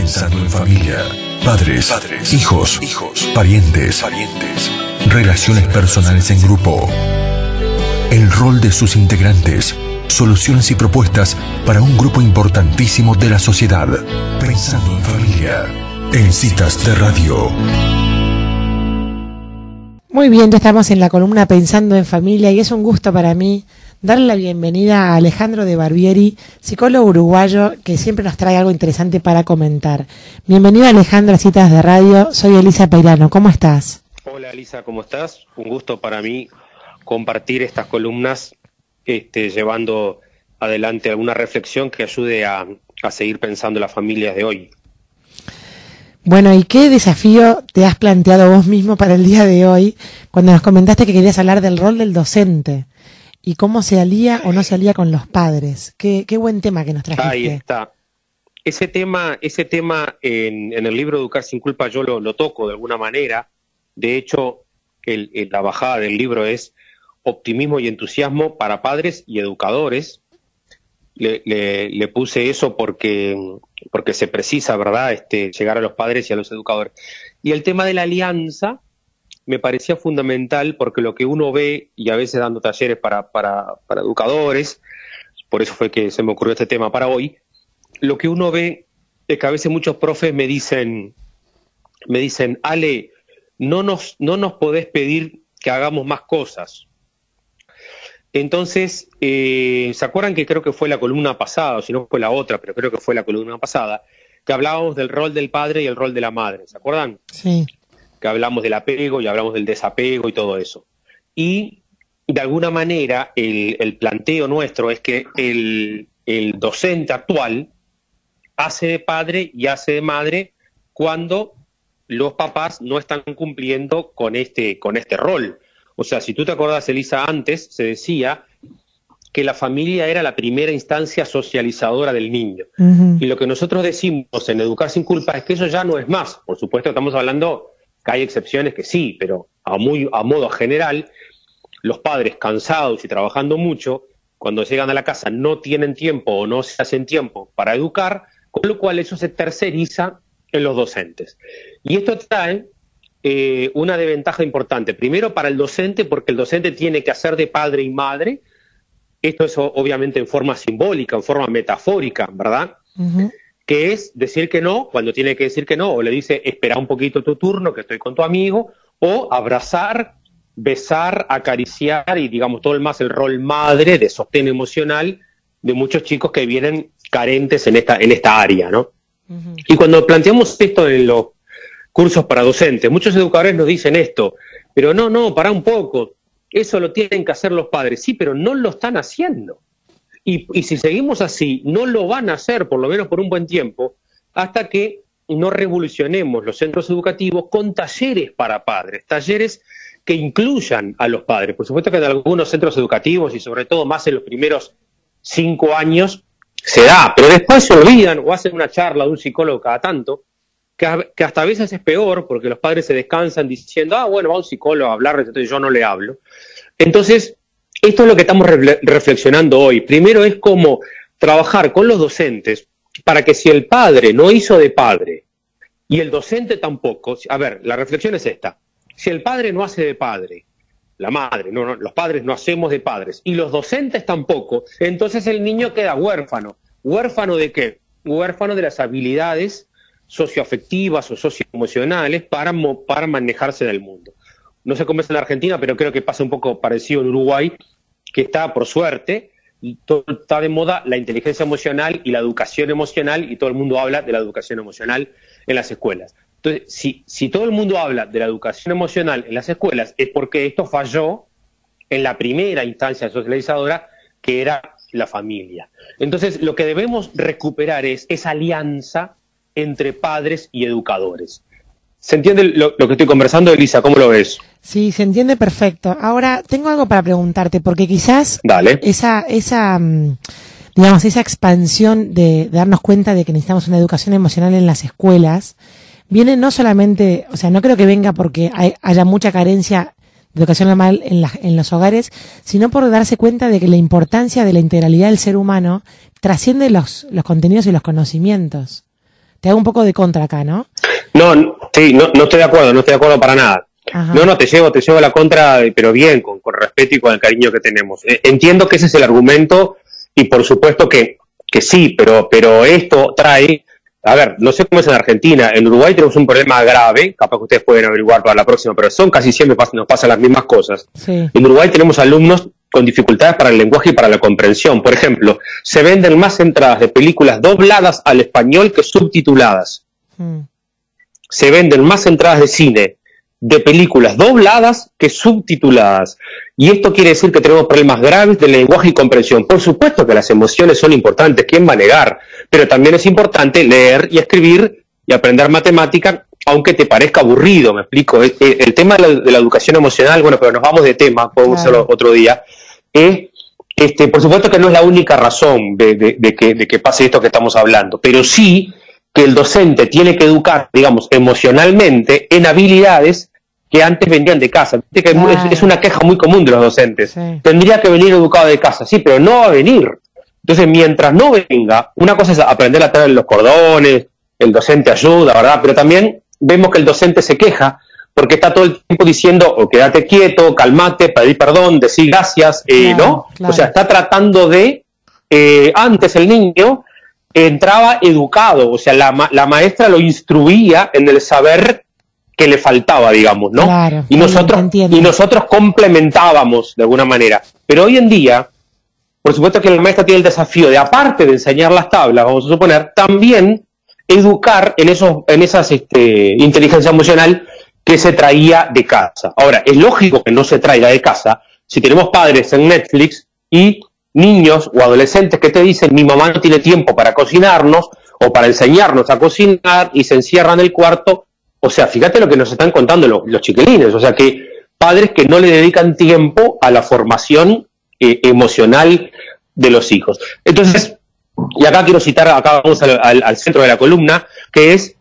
Pensando en familia. Padres, hijos, parientes, relaciones personales en grupo. El rol de sus integrantes. Soluciones y propuestas para un grupo importantísimo de la sociedad. Pensando en familia. En Citas de Radio. Muy bien, ya estamos en la columna Pensando en Familia y es un gusto para mí darle la bienvenida a Alejandro de Barbieri, psicólogo uruguayo que siempre nos trae algo interesante para comentar. Bienvenido Alejandro a Citas de Radio, soy Elisa Peirano, ¿cómo estás? Hola Elisa, ¿cómo estás? Un gusto para mí compartir estas columnas, llevando adelante alguna reflexión que ayude a seguir pensando en las familias de hoy. Bueno, ¿y qué desafío te has planteado vos mismo para el día de hoy cuando nos comentaste que querías hablar del rol del docente y cómo se alía o no se alía con los padres? Qué buen tema que nos trajiste. Ahí está. Ese tema en el libro Educar sin culpa yo lo toco de alguna manera. De hecho, la bajada del libro es Optimismo y entusiasmo para padres y educadores. Le puse eso porque se precisa, ¿verdad?, llegar a los padres y a los educadores. Y el tema de la alianza me parecía fundamental porque lo que uno ve, y a veces dando talleres para educadores, por eso fue que se me ocurrió este tema para hoy, lo que uno ve es que a veces muchos profes me dicen, Ale, no nos podés pedir que hagamos más cosas. Entonces, ¿se acuerdan que creo que fue la columna pasada, o si no fue la otra, pero creo que fue la columna pasada, que hablábamos del rol del padre y el rol de la madre? ¿Se acuerdan? Sí. Que hablamos del apego y hablamos del desapego y todo eso. Y de alguna manera el planteo nuestro es que el docente actual hace de padre y hace de madre cuando los papás no están cumpliendo con este rol. O sea, si tú te acordás, Elisa, antes se decía que la familia era la primera instancia socializadora del niño. Uh-huh. Y lo que nosotros decimos en Educar sin culpa es que eso ya no es más. Por supuesto, estamos hablando que hay excepciones que sí, pero a modo general, los padres cansados y trabajando mucho, cuando llegan a la casa no tienen tiempo o no se hacen tiempo para educar, con lo cual eso se terceriza en los docentes. Y esto trae una desventaja importante. Primero para el docente, porque el docente tiene que hacer de padre y madre. Esto es obviamente en forma simbólica, en forma metafórica, ¿verdad? Uh-huh. Que es decir que no cuando tiene que decir que no, o le dice, espera un poquito tu turno, que estoy con tu amigo, o abrazar, besar, acariciar y digamos todo el rol madre de sostén emocional de muchos chicos que vienen carentes en esta área, ¿no? Uh-huh. Y cuando planteamos esto en los cursos para docentes, muchos educadores nos dicen esto, pero no, pará un poco, eso lo tienen que hacer los padres, sí, pero no lo están haciendo. Y si seguimos así, no lo van a hacer, por lo menos por un buen tiempo, hasta que no revolucionemos los centros educativos con talleres para padres, talleres que incluyan a los padres. Por supuesto que en algunos centros educativos, y sobre todo más en los primeros 5 años, se da, pero después se olvidan o hacen una charla de un psicólogo cada tanto, que hasta a veces es peor, porque los padres se descansan diciendo, bueno, va un psicólogo a hablar, entonces yo no le hablo. Entonces, esto es lo que estamos reflexionando hoy. Primero es cómo trabajar con los docentes para que si el padre no hizo de padre y el docente tampoco, a ver, la reflexión es esta, si el padre no hace de padre, la madre, no, los padres no hacemos de padres y los docentes tampoco, entonces el niño queda huérfano. ¿Huérfano de qué? Huérfano de las habilidades socioafectivas o socioemocionales para manejarse del mundo. No sé cómo es en la Argentina, pero creo que pasa un poco parecido en Uruguay, que está, por suerte, está de moda la inteligencia emocional y la educación emocional, y todo el mundo habla de la educación emocional en las escuelas. Entonces, si todo el mundo habla de la educación emocional en las escuelas, es porque esto falló en la primera instancia socializadora, que era la familia. Entonces, lo que debemos recuperar es esa alianza entre padres y educadores. ¿Se entiende lo que estoy conversando, Elisa? ¿Cómo lo ves? Sí, se entiende perfecto. Ahora, tengo algo para preguntarte, porque quizás esa expansión de darnos cuenta de que necesitamos una educación emocional en las escuelas, viene no solamente, o sea, no creo que venga porque haya mucha carencia de educación normal en los hogares, sino por darse cuenta de que la importancia de la integralidad del ser humano trasciende los contenidos y los conocimientos. te hago un poco de contra acá, ¿no? No, sí, no estoy de acuerdo para nada. Ajá. No, te llevo a la contra, pero bien, con respeto y con el cariño que tenemos. Entiendo que ese es el argumento y por supuesto que sí, pero esto trae, a ver, no sé cómo es en Argentina, en Uruguay tenemos un problema grave, capaz que ustedes pueden averiguar para la próxima, pero casi siempre nos pasan las mismas cosas. Sí. En Uruguay tenemos alumnos con dificultades para el lenguaje y para la comprensión. Por ejemplo, se venden más entradas de películas dobladas al español que subtituladas. Se venden más entradas de cine de películas dobladas que subtituladas. Y esto quiere decir que tenemos problemas graves de lenguaje y comprensión. Por supuesto que las emociones son importantes, ¿quién va a negar? Pero también es importante leer y escribir y aprender matemática, aunque te parezca aburrido, me explico. El tema de la educación emocional, bueno, pero nos vamos de tema, podemos hacerlo otro día, por supuesto que no es la única razón de que pase esto que estamos hablando, pero sí que el docente tiene que educar, digamos, emocionalmente en habilidades que antes venían de casa. Viste que es una queja muy común de los docentes. Sí. Tendría que venir educado de casa, sí, pero no va a venir. Entonces, mientras no venga, una cosa es aprender a traer los cordones, el docente ayuda, ¿verdad? Pero también vemos que el docente se queja porque está todo el tiempo diciendo, o quédate quieto, calmate, pedir perdón, decir gracias, ¿no? Claro. O sea, está tratando de, antes el niño entraba educado, o sea, la maestra lo instruía en el saber que le faltaba, digamos, ¿no? Claro, y nosotros complementábamos de alguna manera. Pero hoy en día, por supuesto que la maestra tiene el desafío de, aparte de enseñar las tablas, vamos a suponer, también educar en esas inteligencia emocional que se traía de casa. Ahora, es lógico que no se traiga de casa si tenemos padres en Netflix y niños o adolescentes que te dicen, mi mamá no tiene tiempo para cocinarnos o para enseñarnos a cocinar y se encierran en el cuarto. O sea, fíjate lo que nos están contando los chiquilines. O sea, que padres que no le dedican tiempo a la formación emocional de los hijos. Entonces, y acá quiero citar, acá vamos al centro de la columna, que es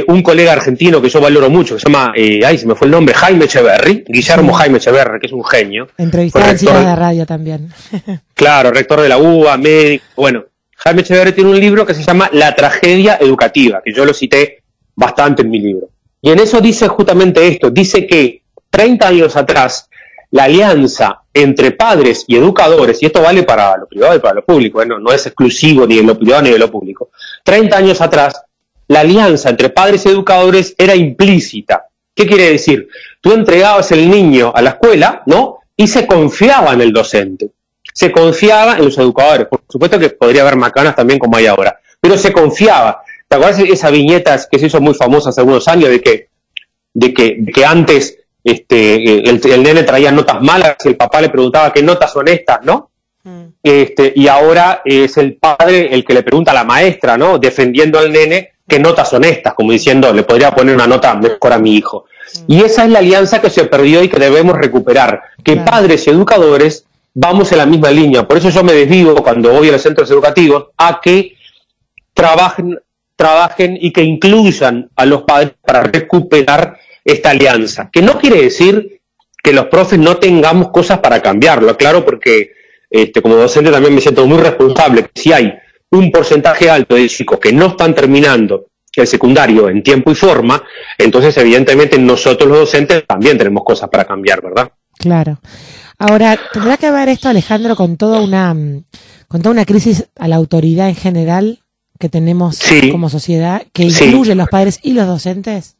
un colega argentino que yo valoro mucho, que se llama, se me fue el nombre, Jaime Echeverry, Guillermo Jaime Echeverry, que es un genio. Entrevistado en Cine de Radio también. Claro, rector de la UBA, médico. Bueno, Jaime Echeverry tiene un libro que se llama La tragedia educativa, que yo lo cité bastante en mi libro. Y en eso dice justamente esto, dice que 30 años atrás, la alianza entre padres y educadores, y esto vale para lo privado y para lo público, no es exclusivo ni de lo privado ni de lo público, 30 años atrás, la alianza entre padres y educadores era implícita. ¿Qué quiere decir? Tú entregabas el niño a la escuela, ¿no? Y se confiaba en el docente. Se confiaba en los educadores. Por supuesto que podría haber macanas también como hay ahora. Pero se confiaba. ¿Te acuerdas de esa viñeta que se hizo muy famosa hace algunos años de que antes el nene traía notas malas y el papá le preguntaba qué notas son estas, ¿no? Y ahora es el padre el que le pregunta a la maestra, ¿no? Defendiendo al nene qué notas son estas, como diciendo, le podría poner una nota mejor a mi hijo. Y esa es la alianza que se perdió y que debemos recuperar, que padres y educadores vamos en la misma línea. Por eso yo me desvivo cuando voy a los centros educativos a que trabajen y que incluyan a los padres para recuperar esta alianza, que no quiere decir que los profes no tengamos cosas para cambiarlo, claro, porque como docente también me siento muy responsable, que si hay un porcentaje alto de chicos que no están terminando el secundario en tiempo y forma, entonces evidentemente nosotros los docentes también tenemos cosas para cambiar, ¿verdad? Claro. Ahora, ¿tendrá que ver esto, Alejandro, con toda una crisis a la autoridad en general que tenemos como sociedad, que incluye los padres y los docentes?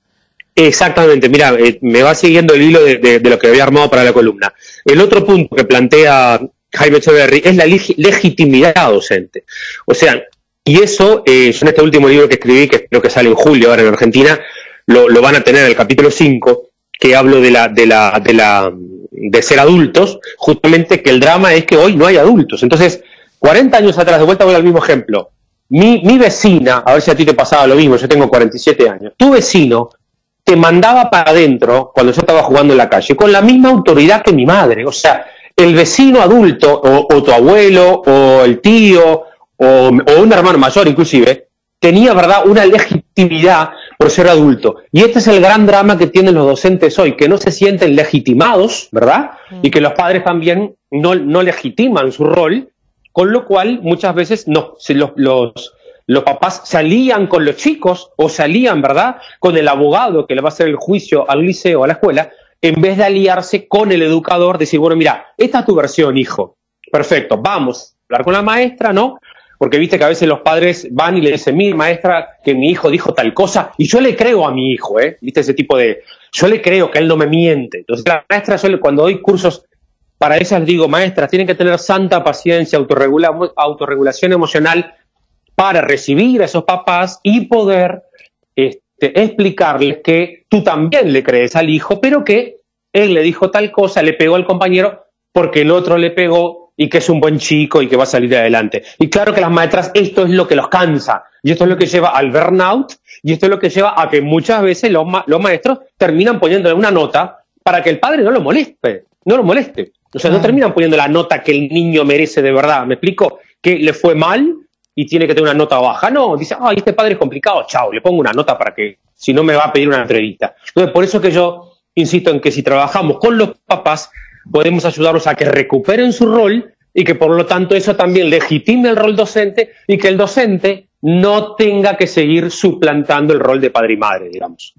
Exactamente, mira, me va siguiendo el hilo de lo que había armado para la columna. El otro punto que plantea Jaime Echeverry es la legitimidad docente. O sea, y eso, yo en este último libro que escribí, que creo que sale en julio ahora en Argentina, lo van a tener en el capítulo 5, que hablo de ser adultos, justamente que el drama es que hoy no hay adultos. Entonces, 40 años atrás, de vuelta voy al mismo ejemplo, mi vecina, a ver si a ti te pasaba lo mismo, yo tengo 47 años, tu vecino te mandaba para adentro cuando yo estaba jugando en la calle, con la misma autoridad que mi madre. O sea, el vecino adulto, o tu abuelo, o el tío, o un hermano mayor inclusive, tenía, ¿verdad?, una legitimidad por ser adulto. Y este es el gran drama que tienen los docentes hoy, que no se sienten legitimados, ¿verdad? Y que los padres también no legitiman su rol, con lo cual muchas veces los los papás salían con los chicos o salían, ¿verdad?, con el abogado que le va a hacer el juicio al liceo, a la escuela, en vez de aliarse con el educador, decir, bueno, mira, esta es tu versión, hijo. Perfecto, vamos a hablar con la maestra, ¿no? Porque viste que a veces los padres van y le dicen, mire, maestra, que mi hijo dijo tal cosa, y yo le creo a mi hijo, viste ese tipo de, yo le creo que él no me miente. Entonces la maestra, cuando doy cursos para ellas, les digo, maestras, tienen que tener santa paciencia, autorregulación emocional para recibir a esos papás y poder explicarles que tú también le crees al hijo, pero que él le dijo tal cosa, le pegó al compañero porque el otro le pegó, y que es un buen chico y que va a salir adelante. Y claro que las maestras, esto es lo que los cansa, y esto es lo que lleva al burnout, y esto es lo que lleva a que muchas veces los maestros terminan poniéndole una nota para que el padre no lo moleste. O sea, no terminan poniendo la nota que el niño merece de verdad. ¿Me explico? Que le fue mal y tiene que tener una nota baja. No, dice, ay, este padre es complicado, chao, le pongo una nota para que, si no me va a pedir una entrevista. Entonces, por eso que yo insisto en que si trabajamos con los papás, podemos ayudarlos a que recuperen su rol y que por lo tanto eso también legitime el rol docente y que el docente no tenga que seguir suplantando el rol de padre y madre, digamos.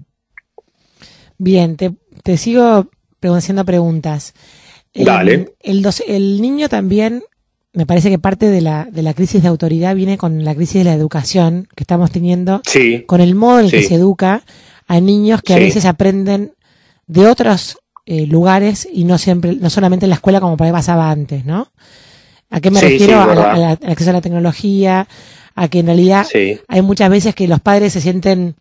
Bien, te sigo haciendo preguntas. Dale. El niño también, me parece que parte de la crisis de autoridad viene con la crisis de la educación que estamos teniendo, sí, con el modo en que se educa a niños que a veces aprenden de otros lugares y no solamente en la escuela como por ahí pasaba antes, ¿no? ¿A qué me refiero? Al acceso a la tecnología, a que en realidad hay muchas veces que los padres se sienten,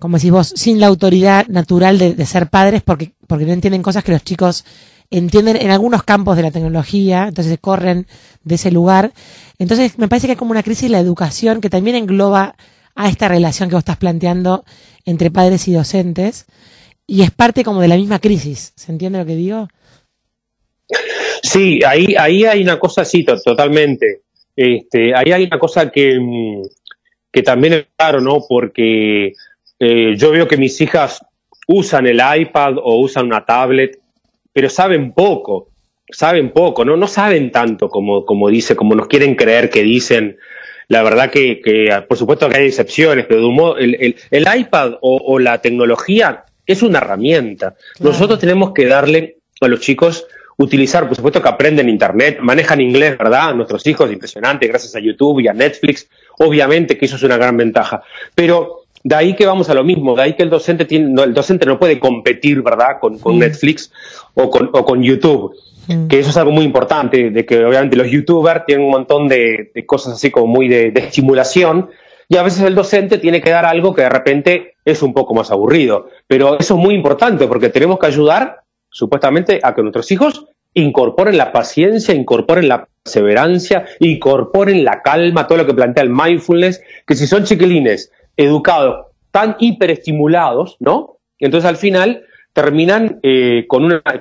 como decís vos, sin la autoridad natural de ser padres porque no entienden cosas que los chicos entienden en algunos campos de la tecnología, entonces se corren de ese lugar. Entonces me parece que hay como una crisis de la educación que también engloba a esta relación que vos estás planteando entre padres y docentes. Y es parte como de la misma crisis, ¿se entiende lo que digo? Sí, ahí hay una cosa, sí, totalmente. Ahí hay una cosa que también es claro, ¿no? Porque yo veo que mis hijas usan el iPad o usan una tablet, pero saben poco, ¿no? No saben tanto como nos quieren creer que dicen. La verdad que por supuesto que hay excepciones, pero de un modo, el iPad o la tecnología es una herramienta. Claro. Nosotros tenemos que darle a los chicos utilizar, por supuesto que aprenden internet, manejan inglés, ¿verdad? Nuestros hijos, impresionante, gracias a YouTube y a Netflix, obviamente que eso es una gran ventaja. Pero de ahí que vamos a lo mismo, de ahí que el docente no puede competir, ¿verdad?, con Netflix o con YouTube. Que eso es algo muy importante, de que obviamente los youtubers tienen un montón de cosas así como muy de estimulación, y a veces el docente tiene que dar algo que de repente es un poco más aburrido. Pero eso es muy importante porque tenemos que ayudar, supuestamente, a que nuestros hijos incorporen la paciencia, incorporen la perseverancia, incorporen la calma, todo lo que plantea el mindfulness, que si son chiquilines educados, tan hiperestimulados, ¿no? Entonces al final terminan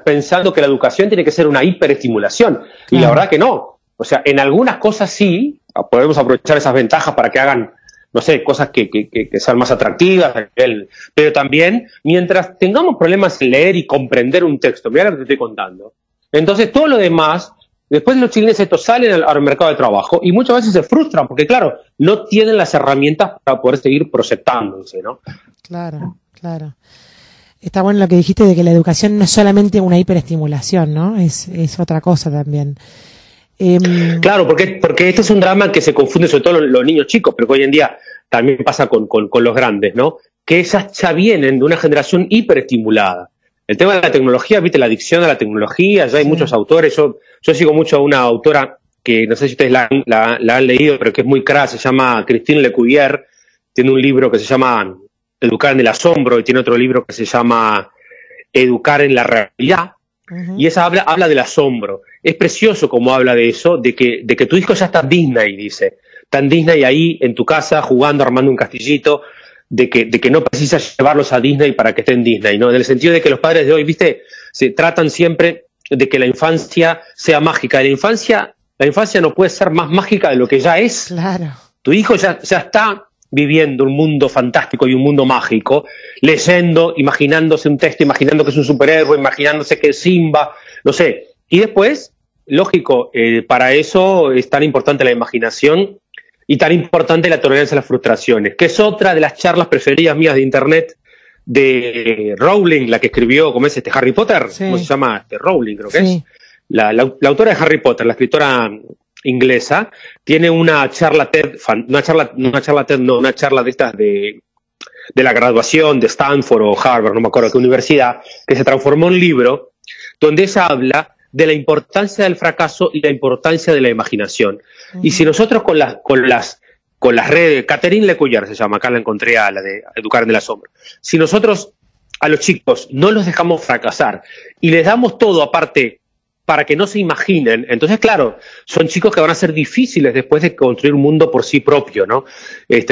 pensando que la educación tiene que ser una hiperestimulación. Y la verdad que no. O sea, en algunas cosas sí, podemos aprovechar esas ventajas para que hagan, no sé, cosas que sean más atractivas, pero también, mientras tengamos problemas en leer y comprender un texto, mira lo que te estoy contando, entonces todo lo demás, después los chilenos estos salen al mercado de trabajo y muchas veces se frustran porque, claro, no tienen las herramientas para poder seguir proyectándose, ¿no? Claro, claro. Está bueno lo que dijiste de que la educación no es solamente una hiperestimulación, ¿no? Es otra cosa también. Claro, porque este es un drama que se confunde sobre todo los niños chicos, pero que hoy en día también pasa con los grandes, ¿no? Que esas ya vienen de una generación hiperestimulada. El tema de la tecnología, viste, la adicción a la tecnología, ya hay muchos autores. Yo sigo mucho a una autora que no sé si ustedes la han leído, pero que es muy clara, se llama Christine Lecuyer, tiene un libro que se llama Educar en el asombro y tiene otro libro que se llama Educar en la realidad. Y esa habla del asombro. Es precioso como habla de eso, de que tu hijo ya está en Disney, dice. Está en Disney ahí en tu casa jugando, armando un castillito, de que no precisas llevarlos a Disney para que estén en Disney, ¿no? En el sentido de que los padres de hoy, viste, se tratan siempre de que la infancia sea mágica. La infancia no puede ser más mágica de lo que ya es. Claro. Tu hijo ya está viviendo un mundo fantástico y un mundo mágico, leyendo, imaginándose un texto, imaginando que es un superhéroe, imaginándose que es Simba, no sé. Y después, lógico, para eso es tan importante la imaginación y tan importante la tolerancia a las frustraciones, que es otra de las charlas preferidas mías de internet de Rowling, la que escribió, ¿cómo es Harry Potter? Sí. ¿Cómo se llama? Rowling, creo que Sí. es. La autora de Harry Potter, la escritora inglesa, tiene una charla TED, una charla de estas de la graduación de Stanford o Harvard, no me acuerdo qué universidad, que se transformó en libro, donde ella habla de la importancia del fracaso y la importancia de la imaginación. Y si nosotros con las redes, Catherine Lecuyer se llama, acá la encontré, a la de Educar en el Asombro. Si nosotros a los chicos no los dejamos fracasar y les damos todo aparte para que no se imaginen, entonces claro, son chicos que van a ser difíciles después de construir un mundo por sí propio, ¿no?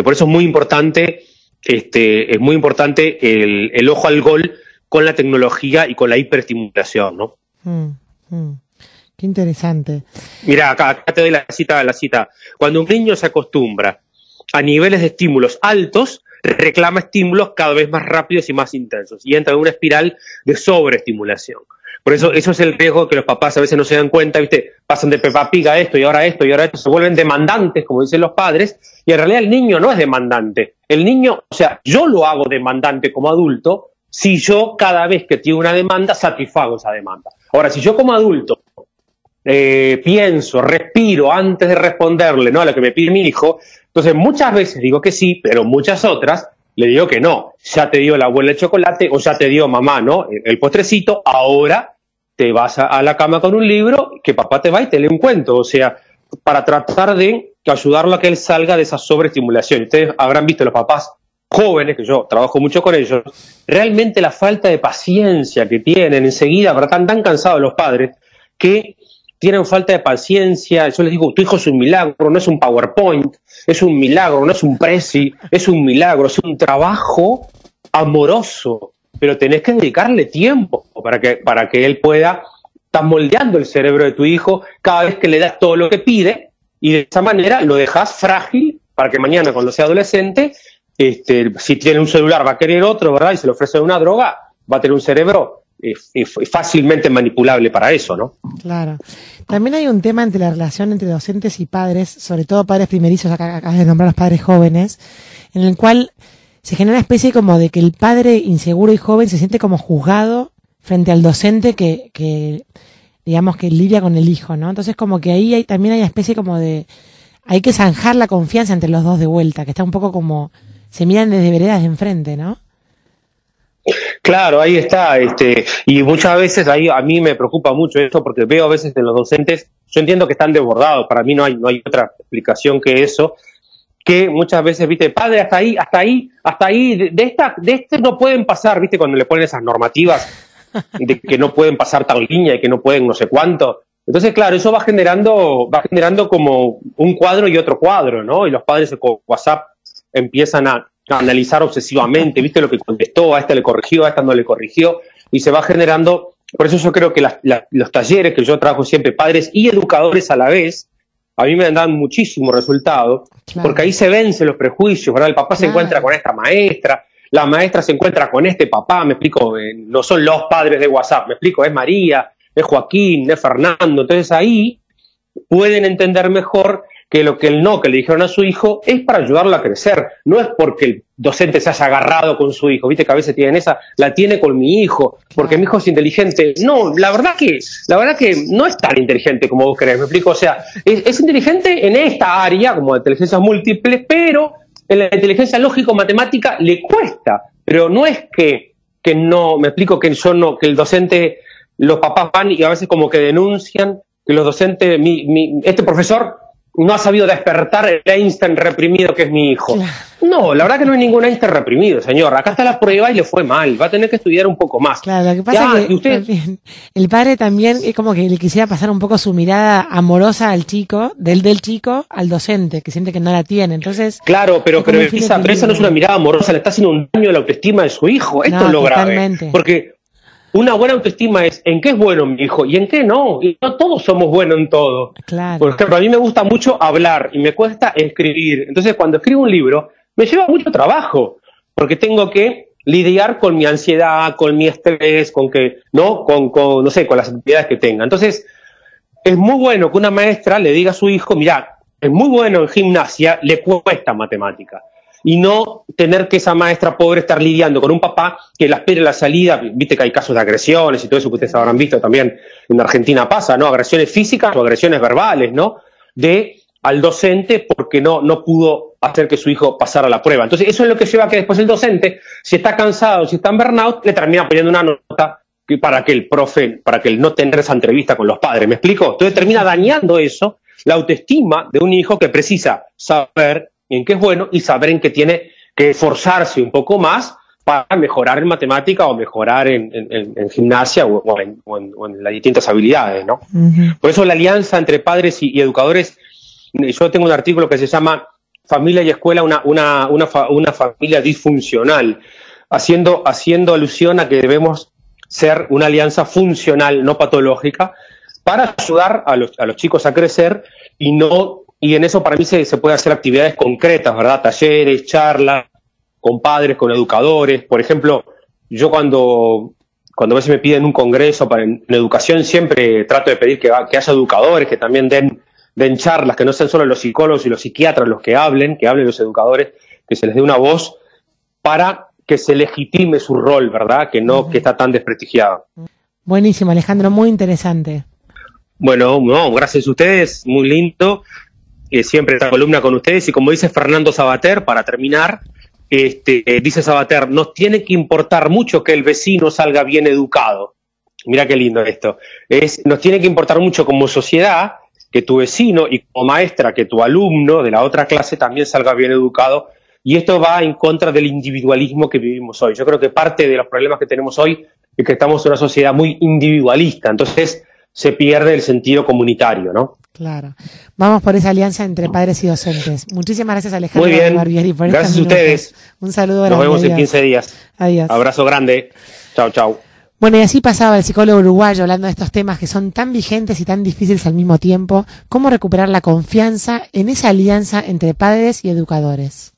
Por eso es muy importante, el ojo al gol con la tecnología y con la hiperestimulación, ¿no? Qué interesante. Mira, acá te doy la cita. Cuando un niño se acostumbra a niveles de estímulos altos, reclama estímulos cada vez más rápidos y más intensos y entra en una espiral de sobreestimulación. Por eso es el riesgo que los papás a veces no se dan cuenta, ¿viste? Pasan de Peppa Pig a esto y ahora esto y ahora esto, se vuelven demandantes, como dicen los padres, y en realidad el niño no es demandante. El niño, o sea, yo lo hago demandante como adulto si yo cada vez que tiene una demanda satisfago esa demanda. Ahora, si yo como adulto pienso, respiro antes de responderle, ¿no?, a lo que me pide mi hijo, entonces muchas veces digo que sí, pero muchas otras le digo que no. Ya te dio la abuela el chocolate o ya te dio mamá, ¿no?, el postrecito, ahora te vas a la cama con un libro que papá te va y te lee un cuento. O sea, para tratar de ayudarlo a que él salga de esa sobreestimulación. Ustedes habrán visto los papás jóvenes, que yo trabajo mucho con ellos, realmente la falta de paciencia que tienen enseguida, pero están tan cansados los padres que tienen falta de paciencia. Yo les digo, tu hijo es un milagro, no es un PowerPoint, es un milagro, no es un Prezi, es un milagro, es un trabajo amoroso, pero tenés que dedicarle tiempo para que él pueda estar moldeando el cerebro de tu hijo cada vez que le das todo lo que pide, y de esa manera lo dejas frágil para que mañana, cuando sea adolescente, si tiene un celular va a querer otro, ¿verdad?, y se le ofrece una droga, va a tener un cerebro fácilmente manipulable para eso, ¿no? Claro. También hay un tema entre la relación entre docentes y padres, sobre todo padres primerizos, acá acabas de nombrar a los padres jóvenes, en el cual se genera una especie como de que el padre inseguro y joven se siente como juzgado frente al docente que digamos que lidia con el hijo, ¿no? Entonces como que ahí también hay una especie como de, hay que zanjar la confianza entre los dos de vuelta, que está un poco como, se miran desde veredas de enfrente, ¿no? Claro, ahí está, y muchas veces ahí a mí me preocupa mucho esto, porque veo a veces de los docentes, yo entiendo que están desbordados, para mí no hay otra explicación que eso, que muchas veces, viste, padre, hasta ahí, de este no pueden pasar, viste, cuando le ponen esas normativas de que no pueden pasar tal línea y que no pueden no sé cuánto. Entonces, claro, eso va generando como un cuadro y otro cuadro, ¿no? Y los padres con WhatsApp empiezan a analizar obsesivamente, viste lo que contestó, a esta le corrigió, a esta no le corrigió, y se va generando. Por eso yo creo que los talleres que yo trabajo siempre, padres y educadores a la vez, a mí me dan muchísimo resultado, claro, porque ahí se vencen los prejuicios, ¿verdad? El papá se encuentra con esta maestra, la maestra se encuentra con este papá, me explico, no son los padres de WhatsApp, me explico, es María, es Joaquín, es Fernando, entonces ahí pueden entender mejor que lo que el no que le dijeron a su hijo es para ayudarlo a crecer, no es porque el docente se haya agarrado con su hijo, viste que a veces tienen esa, la tiene con mi hijo, porque mi hijo es inteligente. No, la verdad que no es tan inteligente como vos crees, me explico, o sea, es inteligente en esta área, como de inteligencias múltiples, pero en la inteligencia lógico-matemática le cuesta, pero no es que no, me explico, que que el docente, los papás van y a veces como que denuncian que los docentes, este profesor no ha sabido despertar el Einstein reprimido que es mi hijo. Claro. No, la verdad que no hay ningún Einstein reprimido, señor. Acá está la prueba y le fue mal. Va a tener que estudiar un poco más. Claro, lo que pasa es que usted... el padre también es como que le quisiera pasar un poco su mirada amorosa al chico, del chico al docente, que siente que no la tiene. Entonces, claro, pero esa no es una mirada amorosa, le está haciendo un daño a la autoestima de su hijo. Esto es lo totalmente grave. Porque una buena autoestima es en qué es bueno mi hijo y en qué no. Y no todos somos buenos en todo. Claro. Por ejemplo, a mí me gusta mucho hablar y me cuesta escribir. Entonces, cuando escribo un libro, me lleva mucho trabajo, porque tengo que lidiar con mi ansiedad, con mi estrés, con las actividades que tenga. Entonces, es muy bueno que una maestra le diga a su hijo, mirá, es muy bueno en gimnasia, le cuesta matemática. Y no tener que esa maestra pobre estar lidiando con un papá que la espera la salida. Viste que hay casos de agresiones y todo eso que ustedes habrán visto también en Argentina pasa, ¿no? Agresiones físicas o agresiones verbales, ¿no? Al docente porque no pudo hacer que su hijo pasara la prueba. Entonces eso es lo que lleva a que después el docente, si está cansado, si está en burnout, le termina poniendo una nota para que el profe, para que el no tener esa entrevista con los padres. ¿Me explico? Entonces termina dañando eso, la autoestima de un hijo que precisa saber en qué es bueno y saber en qué tiene que esforzarse un poco más para mejorar en matemática o mejorar en gimnasia o en las distintas habilidades, ¿no? Uh-huh. Por eso la alianza entre padres y educadores, yo tengo un artículo que se llama Familia y Escuela, una familia disfuncional, haciendo alusión a que debemos ser una alianza funcional, no patológica, para ayudar a los chicos a crecer y en eso para mí se puede hacer actividades concretas, ¿verdad? Talleres, charlas, con padres, con educadores. Por ejemplo, yo cuando a veces me piden un congreso en educación, siempre trato de pedir que haya educadores, que también den charlas, que no sean solo los psicólogos y los psiquiatras los que hablen los educadores, que se les dé una voz para que se legitime su rol, ¿verdad? Que está tan desprestigiado. Buenísimo, Alejandro, muy interesante. Bueno, gracias a ustedes, muy lindo. Siempre esta columna con ustedes, y como dice Fernando Sabater, para terminar, dice Sabater, nos tiene que importar mucho que el vecino salga bien educado. Mirá qué lindo esto. Nos tiene que importar mucho como sociedad que tu vecino y como maestra que tu alumno de la otra clase también salga bien educado, y esto va en contra del individualismo que vivimos hoy. Yo creo que parte de los problemas que tenemos hoy es que estamos en una sociedad muy individualista, entonces se pierde el sentido comunitario, ¿no? Claro. Vamos por esa alianza entre padres y docentes. Muchísimas gracias, Alejandro. Muy bien. Barbieri, por gracias a ustedes. Un saludo grande. Nos vemos en 15 días. Adiós. Abrazo grande. Chau, chau. Bueno, y así pasaba el psicólogo uruguayo hablando de estos temas que son tan vigentes y tan difíciles al mismo tiempo. Cómo recuperar la confianza en esa alianza entre padres y educadores.